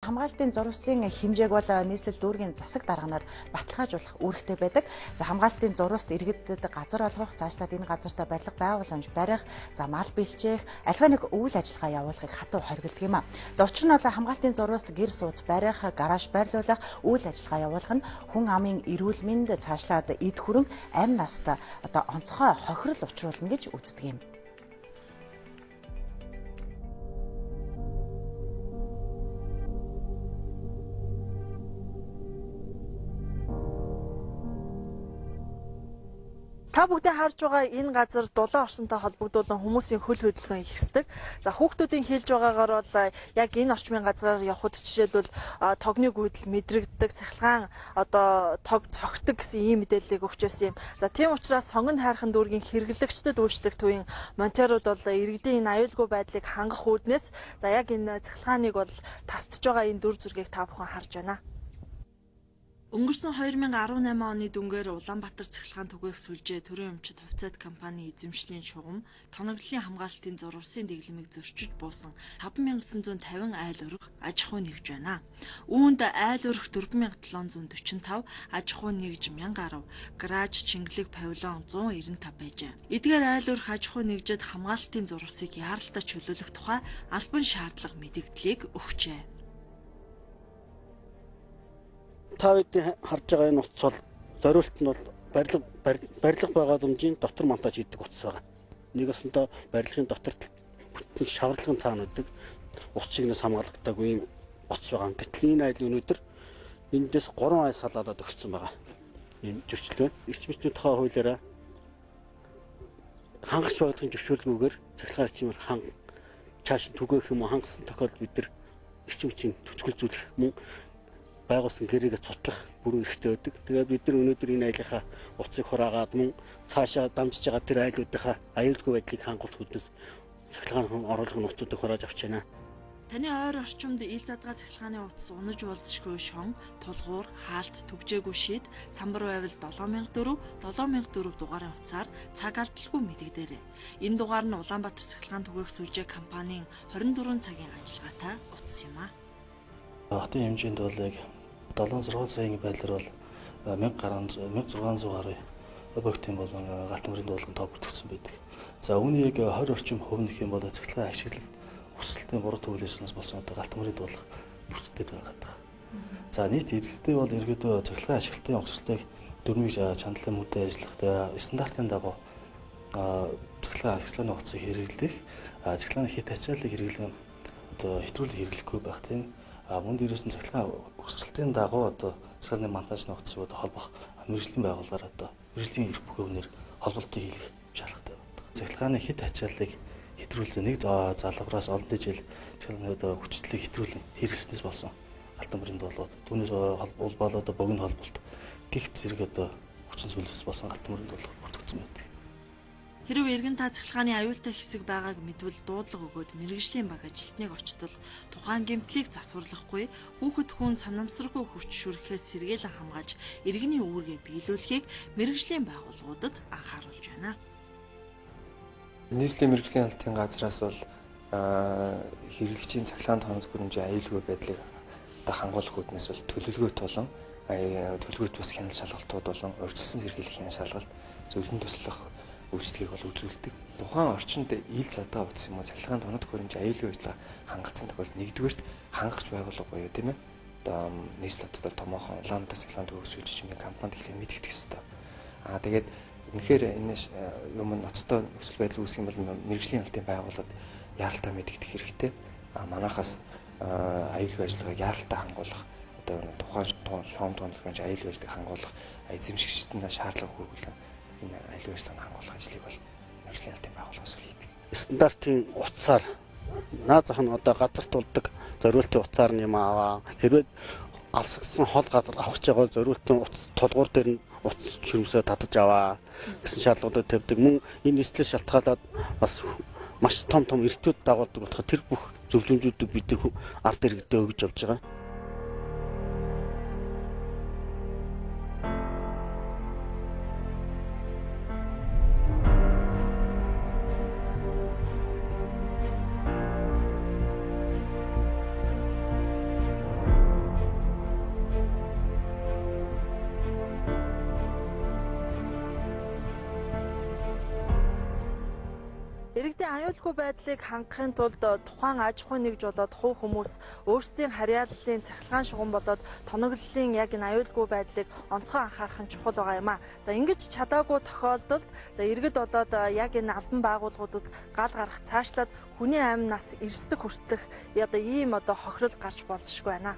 хамгаалтын зурвасын хэмжээг бол нийслэл дүүргийн засаг дарганаар баталгаажуулах үүрэгтэй байдаг. За хамгаалтын зурваст иргэдэд газар олгох, цаашлаад энэ газартаа барилга байгууламж барих, за мал бэлчээх, альва нэг үйл ажиллагаа явуулахыг хатуу хоригддаг юм а. За учир нь бол хамгаалтын зурваст гэр сууц барих, гараж байрлуулах, үйл ажиллагаа явуулах нь хүн амын эрүүл мэнд цаашлаад эд хөрөн амь наст одоо онцгой хохирол учруулна гэж үздэг юм. Та бүгдээ харж байгаа энэ газар дулаан орчинтой холбогдуулан хүмүүсийн хөл хөдөлгөөн ихсдэг. За хүүхдүүдийн хэлж байгаагаар бол яг энэ орчмын газраар явхад жишээлбэл тогны гүйдэл мэдрэгддэг, цахилгаан одоо тог цогтөг гэсэн ийм мэдээллийг өгч байсан юм. За тийм учраас сонгон хайрхан дүүргийн хэрэглэгчдэд үйлчлэх төвийн монтерууд бол иргэдийн энэ аюулгүй байдлыг хангах үүднээс за яг энэ цахилгааныг бол тасдж байгаа энэ дүр зургийг та бүхэн харж байна. Өнгөрсөн 2018 оны дүнгээр Улаанбаатар цахилгаан түгээх сүлжээ төрийн өмчит хувьцаат компани эзэмшлийн шугам тоноглолын хамгаалтын зурвасын дэглэмийг зөрчиж буусан 5950 айл өрх аж ахуй нэгж байна. Үүнд айл өрх 4745, аж ахуй нэгж 1010, гараж, чингэлэг, павильон 195 байжээ. Эдгээр айл өрх аж ахуй нэгжид хамгаалтын зурвасыг яаралтай чөлөөлөх тухай албан шаардлага мэдэгдлийг өгчээ. Та бүхэн харж байгаа энэ утас бол зориулт нь бол барилга байгууламжийн дотор монтаж хийдэг утас байгаа. Нэгэсэндээ барилгын доторт бүтэн шаварлагын цаана үүдэг ус чигнээс хамгаалагдаагүй юм утас байгаа. Гэтэл энэ айл өнөөдөр эндээс 3 ай салаалаад өгсөн байгаа. Энэ зөрчил байна. Эрчимчдийн тухай хуулиараа хангас байгууллагын зөвшөөрлгүйгээр цахилгаан эрчимээр чааш түгээх юм уу хангасан тохиолдолд бид нар эрчимчийн төтгөлзүүлэх мөн байгуулсан гэрээгээ цутлах бүрэн эрхтэй байдаг. Тэгээд бид нар өнөөдөр энэ айлынхаа утсыг хураагаад мөн цаашаа дамжиж байгаа тэр айлуудынхаа аюулгүй байдлыг хангуулах үүднээс цахилгаан оруулах нутгуудыг хурааж авч байна. Таны ойр орчимд ил задгаа цахилгааны утас унаж уулзшгүй шон, тулгуур, хаалт, түгжээгүй шийд, самбар байвал 7004, 7004 дугаарын утсаар цаг алдалгүй мэдэгдээрэй. Энэ дугаар нь Улаанбаатар цахилгаан түгээх сүлжээ компанийн 24 цагийн ажиллагаатай утас юм а. Хотын хэмжээнд бол яг 7-6 цагийн байдлаар бол 1600 гаруй объектын болон галтмарын дуулгын тоо бүртгэсэн байдаг. За үүний яг 20 орчим хувь нөх юм бол цахилгаан ашиглалт өсөлтийн буруу төвлөрснөөс болсон галтмарын дуулга бүртгэдэг байгаа. За нийт эрсдэл бол ерөөдөө цахилгаан ашиглалтын өсөлтийг дөрмийг чандлан мөдөө ажиллах стандартын дагуу цахилгаан ашиглалын утсыг хэрэглэх, цахилгааны хит ачааллыг хэрэглэх одоо хэтрүүлэг хэрэглэхгүй байх тийм. Мөн дээрээс нь цахилгаан өсөлтийн дагуу одоо цахилгааны монтажны утсыг холбох мэргэжлийн байгууллагаар одоо мэргэжлийн эрх бүхээнээр холболтыг хийх шаардлагатай байна. Цахилгааны хит ачааллыг хэтрүүлсэн нэг залгуураас олон жил цахилгааны одоо хүчтэйг хэтрүүлэн хэрэглэснээс болсон алтан бүрийн дуулууд түүнээс холбоолоо одоо богино холболт гихт зэрэг одоо хүчин зүйлс болсон алтан бүрийн дуулууд бүртгэгдсэн байдаг. Хэрв иргэн та цахилгааны аюултай хэсэг байгааг мэдвэл дуудлага өгөөд мэргэжлийн баг ажилтныг очтол тухайн гэмтлийг засварлахгүй хүүхэд хүн санамсаргүй хүч шүрхээс сэргээлэн хамгаалж иргэний үүргээ биелүүлэхийг мэргэжлийн байгууллагуудад анхааруулж байна. Нийслэлийн мэргэжлийн албан газраас бол хэрэглэгчийн цахилгаан тооцоо хэмжээ аюулгүй байдлыг хангуулах үүднээс бол төлөвлөгөөт болон төлөвлөгөөт бус хяналт шалгалтууд болон урьдчилсан сэргийлэх хяналт шалгалт зөвлөн туслах үйлчлэгийг бол үзүүлдэг. Тухайн орчинд ил задгаа утас юм уу цахилгаан тоног хөрөмж аюулгүй байдлаа хангацсан тохиолдолд нэгдүгээрт хангах байгууллага буюу тийм ээ. Одоо нийслэл дотор томоохон Улаанбаатар цахилгаан түгээх сүлжээ чимээ компанид ихлэ мэдэгдэх ёстой. Тэгээд үнэхээр энэ юм ноцтой нөхцөл байдал үүсэх юм бол мэргэжлийн албан байгууллагад яаралтай мэдэгдэх хэрэгтэй. Манайхаас аюулгүй ажиллагааг яаралтай хангуулах одоо тухайн шугам тооцоолж аюулгүй ажиллагааг хангуулах эзэмшигчдэд шаардлага хүргүүлэн энэ аюулгүй ажиллагааг хангуулах ажлыг бол мэргэжлийн албан байгууллагаас хийдэг. Стандартын утсаар наад зах нь одоо газарт тулдаг зориултын утсаар нь юм аваа. Хэрвээ алсгсан хол газар авах гэж байгаа зориултын утас тулгуур дээр нь утас чирмсээ татаж аваа гэсэн шаардлагуудад тавьдаг. Мөн энэ нийслэл шалтгаалаад бас маш том эрсдүүд дагуулдаг болохоор тэр бүх зөвлөмжүүдийг бид ард иргэдэд өгж явж байгаа. Иргэдийн аюулгүй байдлыг хангахын тулд тухайн аж ахуйн нэгж болоод хувь хүмүүс өөрсдийн харьяаллын цахилгаан шугам болоод тоноглолын яг энэ аюулгүй байдлыг онцгой анхаарах нь чухал байгаа юм а. За ингэж чадаагүй тохиолдолд иргэд болоод яг энэ албан байгууллагуудад гал гарах цаашлаад хүний амь нас эрсдэх хүртэх ийм хохирол гарч болзошгүй байна.